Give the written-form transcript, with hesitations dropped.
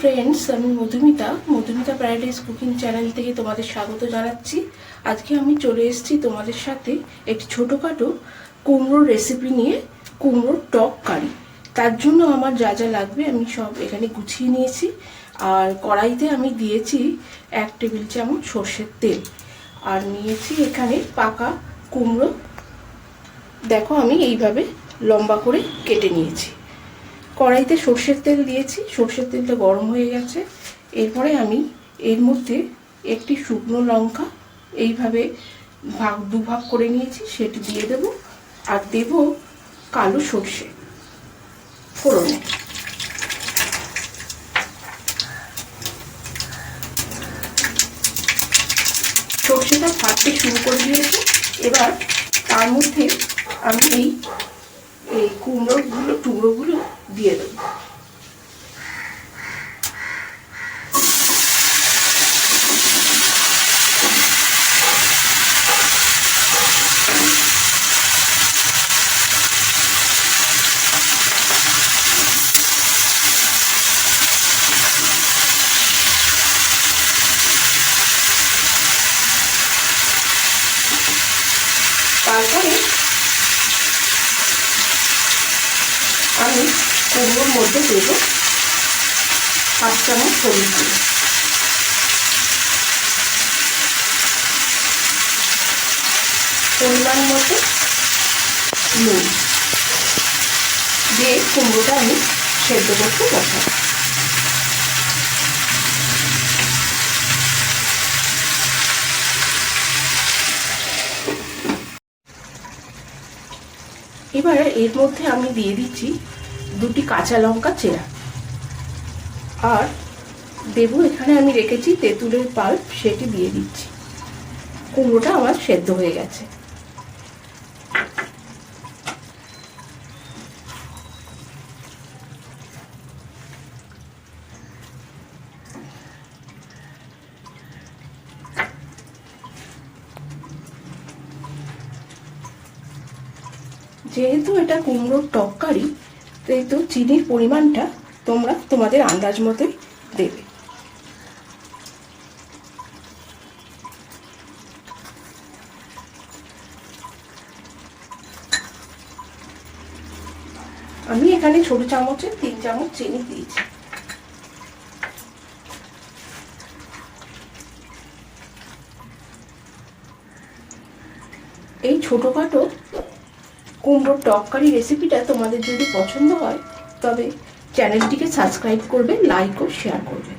Friends, আমি Madhumita paradise cooking channel থেকে তোমাদের স্বাগত জানাচ্ছি। আজকে আমি চলে এসেছি তোমাদের সাথে একটি ছোটোখাটো কুমড়োর রেসিপি নিয়ে, কুমড়োর টক কারি। তার জন্য আমার যা যা লাগবে আমি সব এখানে গুছিয়ে নিয়েছি। আর কড়াইতে আমি দিয়েছি 1 টেবিল চামচ সর্ষের তেল, আর নিয়েছি এখানে পাকা কুমড়ো। দেখো আমি এইভাবে লম্বা করে কেটে নিয়েছি। কড়াইতে সর্ষের তেল দিয়েছি, সর্ষের তেলটা গরম হয়ে গেছে। এরপরে আমি এর মধ্যে একটি শুকনো লঙ্কা এইভাবে দুভাগ করে নিয়েছি, সেটি দিয়ে দেব। আর দেব কালো সর্ষে ফোড়নে। সর্ষেটা ফাটতে শুরু করে দিয়েছি। এবার তার মধ্যে আমি এই টুকরোগুলো দিয়ে দেব। তারপরে আমি কুমড়োর মধ্যে দেব 5 চামচ হলুদ গুঁড়ো, পরিমাণ মতো নুন দিয়ে কুমড়োটা আমি সেদ্ধ করতে বসাবো। এবারে এর মধ্যে আমি দিয়ে দিচ্ছি 2টি কাঁচা লঙ্কা চেরা, আর দেবো এখানে আমি রেখেছি তেঁতুলের পাল্প, সেটি দিয়ে দিচ্ছি। কুমড়োটা আমার সেদ্ধ হয়ে গেছে। যেহেতু এটা কুমড়োর টক কারি, সেহেতু চিনির পরিমাণটা তোমরা তোমাদের আন্দাজ মতোই দেবে। আমি এখানে ছোট চামচে 3 চামচ চিনি দিয়েছি। এই ছোটখাটো কুমড়োর টক কারি রেসিপিটা তোমাদের যদি পছন্দ হয় তবে চ্যানেলটিকে সাবস্ক্রাইব করবে, লাইক ও শেয়ার করবে।